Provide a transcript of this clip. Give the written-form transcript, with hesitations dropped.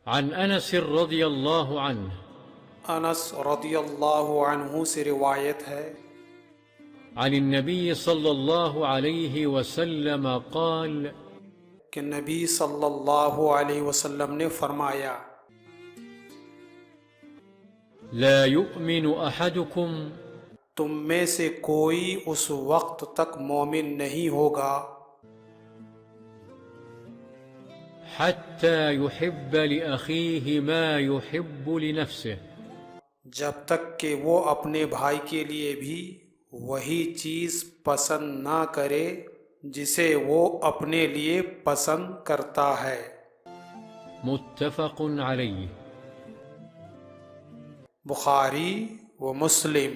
عن انس رضی اللہ عنہ انس رضی اللہ عنہ سے روایت ہے عن النبي صلى الله عليه وسلم قال کہ نبی صلی اللہ علیہ وسلم نے فرمایا لا يؤمن أحدكم تم میں سے کوئی اس وقت تک مومن نہیں ہوگا حتى يحب لأخيه ما يحب لنفسه جب تک کہ وہ اپنے بھائی کے لیے بھی وہی چیز پسند نہ کرے جسے وہ اپنے لیے پسند کرتا ہے متفق عليه بخاری و مسلم